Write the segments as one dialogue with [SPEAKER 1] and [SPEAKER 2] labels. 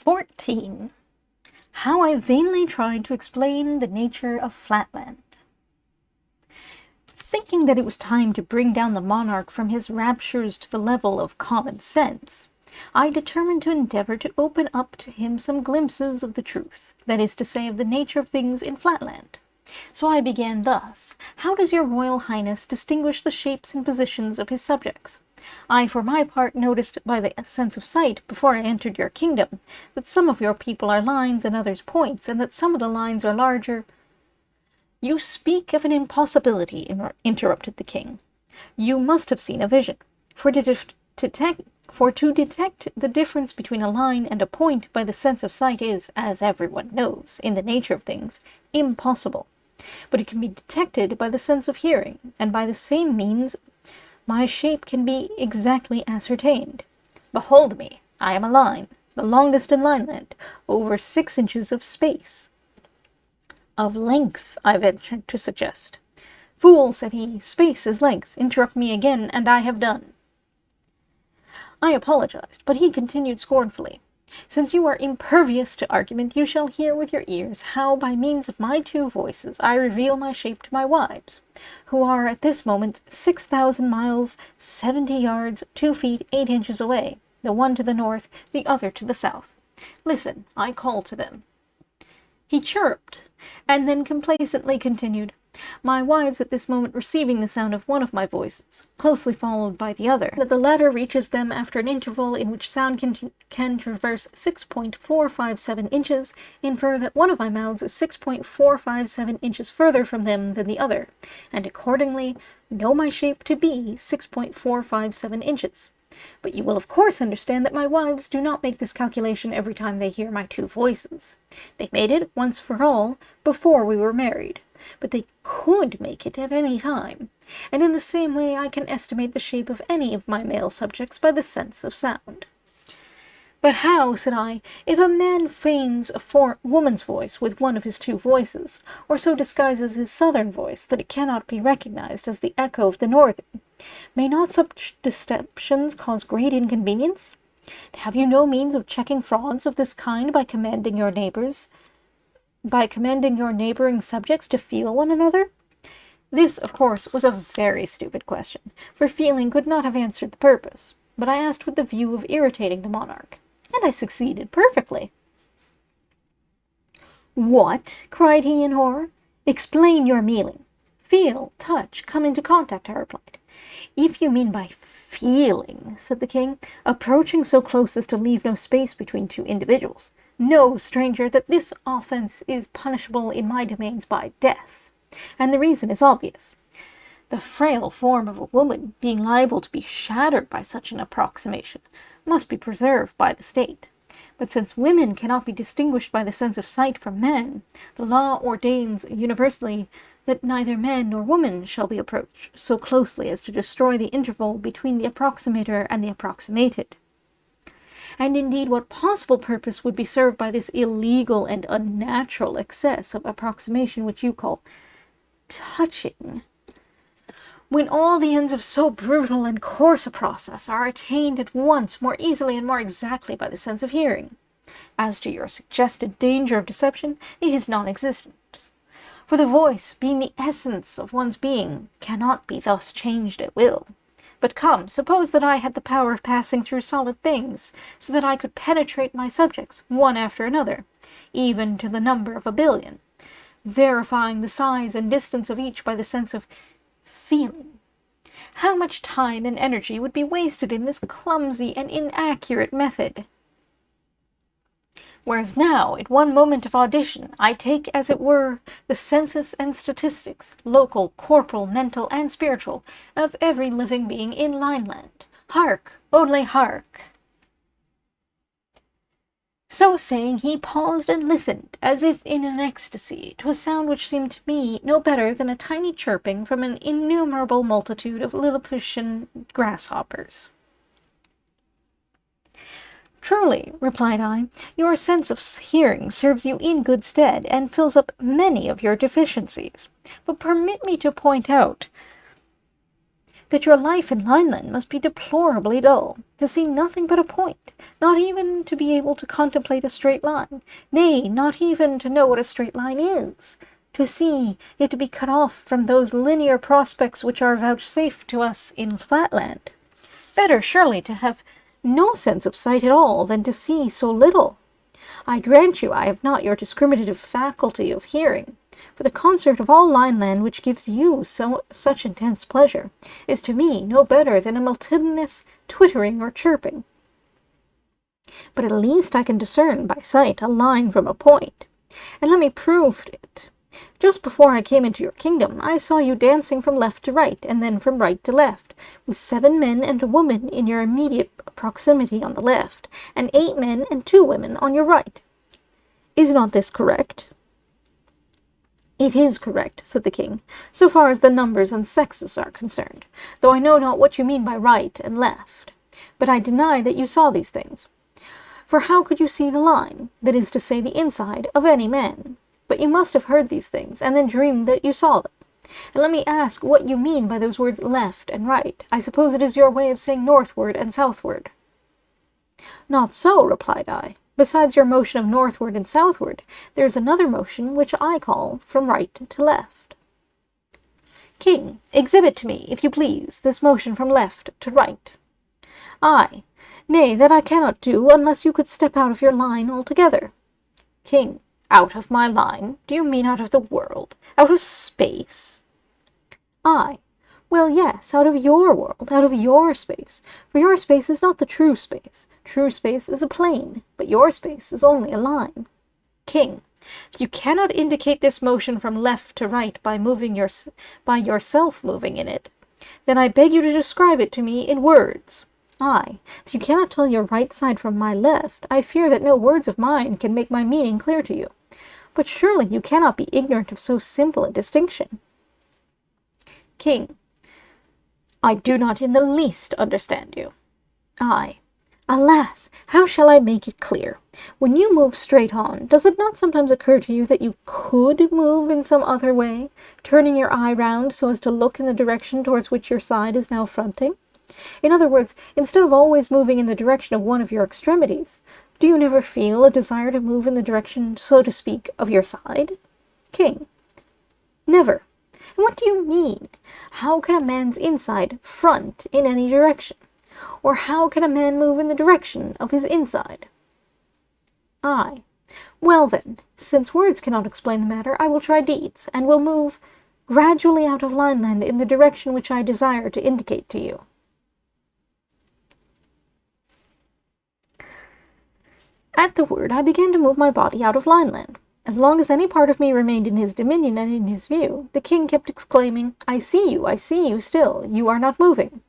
[SPEAKER 1] 14. How I vainly tried to explain the nature of Flatland. Thinking that it was time to bring down the monarch from his raptures to the level of common sense, I determined to endeavor to open up to him some glimpses of the truth, that is to say, of the nature of things in Flatland. So I began thus: How does your Royal Highness distinguish the shapes and positions of his subjects? I, for my part, noticed by the sense of sight, before I entered your kingdom, that some of your people are lines and others points, and that some of the lines are larger. You speak of an impossibility, interrupted the king. You must have seen a vision, for to detect the difference between a line and a point by the sense of sight is, as everyone knows, in the nature of things, impossible. But it can be detected by the sense of hearing, and by the same means my shape can be exactly ascertained. Behold me, I am a line, the longest in Lineland, over 6 inches of space. Of length, I ventured to suggest. Fool, said he, space is length. Interrupt me again, and I have done. I apologized, but he continued scornfully. Since you are impervious to argument, you shall hear with your ears how, by means of my 2 voices, I reveal my shape to my wives, who are at this moment 6,000 miles, 70 yards, 2 feet, 8 inches away, the one to the north, the other to the south. Listen, I call to them. He chirruped, and then complacently continued, my wives at this moment receiving the sound of one of my voices, closely followed by the other, that the latter reaches them after an interval in which sound can traverse 6.457 inches, infer that one of my mouths is 6.457 inches further from them than the other, and accordingly know my shape to be 6.457 inches. But you will of course understand that my wives do not make this calculation every time they hear my 2 voices. They made it once for all before we were married, but they could make it at any time, and in the same way I can estimate the shape of any of my male subjects by the sense of sound. But how, said I, if a man feigns a woman's voice with one of his 2 voices, or so disguises his southern voice that it cannot be recognized as the echo of the northern, may not such deceptions cause great inconvenience? Have you no means of checking frauds of this kind by commanding your neighboring subjects to feel one another? This, of course, was a very stupid question, for feeling could not have answered the purpose, but I asked with the view of irritating the monarch, and I succeeded perfectly. What? Cried he in horror. Explain your meaning. Feel, touch, come into contact, I replied. If you mean by feeling, said the king, approaching so close as to leave no space between 2 individuals, know, stranger, that this offense is punishable in my domains by death, and the reason is obvious. The frail form of a woman, being liable to be shattered by such an approximation, must be preserved by the state. But since women cannot be distinguished by the sense of sight from men, the law ordains universally that neither man nor woman shall be approached so closely as to destroy the interval between the approximator and the approximated. And indeed, what possible purpose would be served by this illegal and unnatural excess of approximation which you call touching, when all the ends of so brutal and coarse a process are attained at once more easily and more exactly by the sense of hearing? As to your suggested danger of deception, it is non-existent. For the voice, being the essence of one's being, cannot be thus changed at will. But come, suppose that I had the power of passing through solid things, so that I could penetrate my subjects, one after another, even to the number of 1,000,000,000, verifying the size and distance of each by the sense of feeling. How much time and energy would be wasted in this clumsy and inaccurate method? Whereas now, at one moment of audition, I take, as it were, the census and statistics, local, corporal, mental, and spiritual, of every living being in Lineland. Hark! Only hark! So saying, he paused and listened, as if in an ecstasy, to a sound which seemed to me no better than a tiny chirping from an innumerable multitude of Lilliputian grasshoppers. Truly, replied I, your sense of hearing serves you in good stead, and fills up many of your deficiencies. But permit me to point out that your life in Lineland must be deplorably dull, to see nothing but a point, not even to be able to contemplate a straight line, nay, not even to know what a straight line is, to see it to be cut off from those linear prospects which are vouchsafed to us in Flatland. Better surely to have no sense of sight at all than to see so little. I grant you I have not your discriminative faculty of hearing, for the concert of all Lineland which gives you such intense pleasure is to me no better than a multitudinous twittering or chirping. But at least I can discern by sight a line from a point, and let me prove it. Just before I came into your kingdom, I saw you dancing from left to right, and then from right to left, with 7 men and a woman in your immediate proximity on the left, and 8 men and 2 women on your right. Is not this correct? It is correct, said the king, so far as the numbers and sexes are concerned, though I know not what you mean by right and left. But I deny that you saw these things. For how could you see the line, that is to say the inside, of any man? But you must have heard these things, and then dreamed that you saw them. And let me ask what you mean by those words left and right. I suppose it is your way of saying northward and southward. Not so, replied I. Besides your motion of northward and southward, there is another motion which I call from right to left. King, exhibit to me, if you please, this motion from left to right. I, nay, that I cannot do, unless you could step out of your line altogether. King, out of my line? Do you mean out of the world? Out of space? I, well, yes, out of your world, out of your space, for your space is not the true space. True space is a plane, but your space is only a line. King, if you cannot indicate this motion from left to right by yourself moving in it, then I beg you to describe it to me in words. I, if you cannot tell your right side from my left, I fear that no words of mine can make my meaning clear to you. But surely you cannot be ignorant of so simple a distinction. King, I do not in the least understand you. I, alas, how shall I make it clear? When you move straight on, does it not sometimes occur to you that you could move in some other way, turning your eye round so as to look in the direction towards which your side is now fronting? In other words, instead of always moving in the direction of one of your extremities, do you never feel a desire to move in the direction, so to speak, of your side? King, never. And what do you mean? How can a man's inside front in any direction? Or how can a man move in the direction of his inside? I, well then, since words cannot explain the matter, I will try deeds, and will move gradually out of Lineland in the direction which I desire to indicate to you. At the word, I began to move my body out of Lineland. As long as any part of me remained in his dominion and in his view, the king kept exclaiming, I see you still, you are not moving.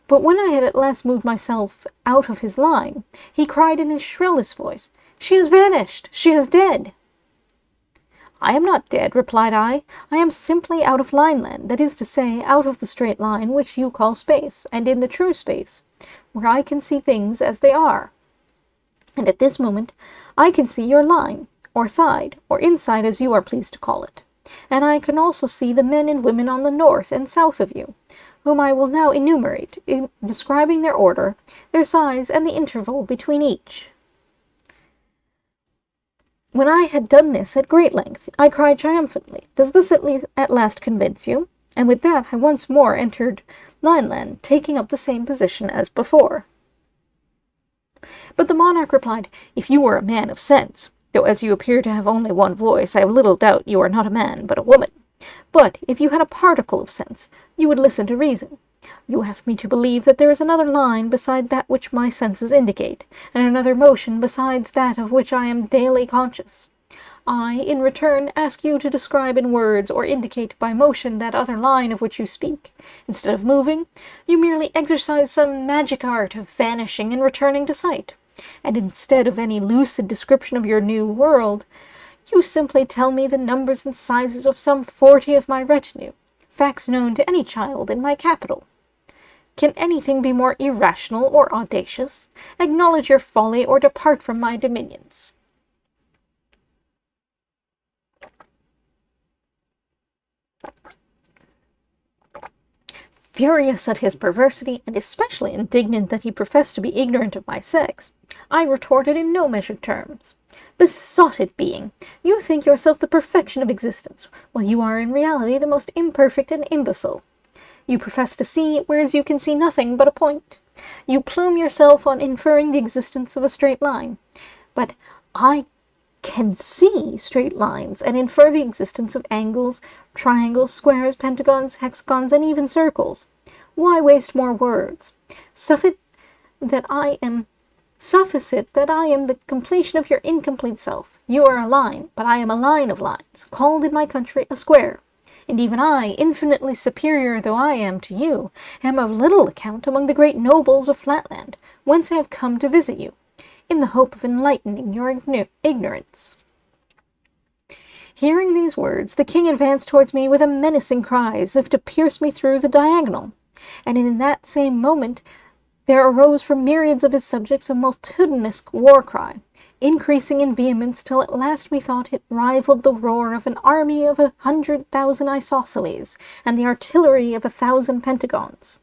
[SPEAKER 1] But when I had at last moved myself out of his line, he cried in his shrillest voice, She has vanished! She is dead! I am not dead, replied I. I am simply out of Lineland, that is to say, out of the straight line which you call space, and in the true space, where I can see things as they are. And at this moment I can see your line, or side, or inside as you are pleased to call it. And I can also see the men and women on the north and south of you, whom I will now enumerate, describing their order, their size, and the interval between each. When I had done this at great length, I cried triumphantly, Does this at last convince you? And with that I once more entered Lineland, taking up the same position as before. But the monarch replied, If you were a man of sense, though as you appear to have only one voice, I have little doubt you are not a man, but a woman. But if you had a particle of sense, you would listen to reason. You ask me to believe that there is another line beside that which my senses indicate, and another motion besides that of which I am daily conscious. I, in return, ask you to describe in words or indicate by motion that other line of which you speak. Instead of moving, you merely exercise some magic art of vanishing and returning to sight. And instead of any lucid description of your new world, you simply tell me the numbers and sizes of some 40 of my retinue, facts known to any child in my capital. Can anything be more irrational or audacious? Acknowledge your folly or depart from my dominions. Furious at his perversity, and especially indignant that he professed to be ignorant of my sex, I retorted in no measured terms. Besotted being, you think yourself the perfection of existence, while you are in reality the most imperfect and imbecile. You profess to see, whereas you can see nothing but a point. You plume yourself on inferring the existence of a straight line, but I can see straight lines and infer the existence of angles, triangles, squares, pentagons, hexagons, and even circles. Why waste more words? Suffice it that I am the completion of your incomplete self. You are a line, but I am a line of lines, called in my country a square. And even I, infinitely superior though I am to you, am of little account among the great nobles of Flatland, whence I have come to visit you, in the hope of enlightening your ignorance. Hearing these words, the king advanced towards me with a menacing cry, as if to pierce me through the diagonal, and in that same moment there arose from myriads of his subjects a multitudinous war cry, increasing in vehemence till at last methought it rivaled the roar of an army of 100,000 isosceles, and the artillery of 1,000 pentagons.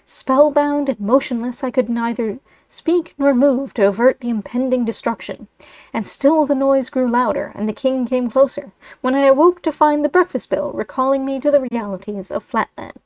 [SPEAKER 1] Spellbound and motionless, I could neither speak nor move to avert the impending destruction, and still the noise grew louder, and the king came closer, when I awoke to find the breakfast bell recalling me to the realities of Flatland.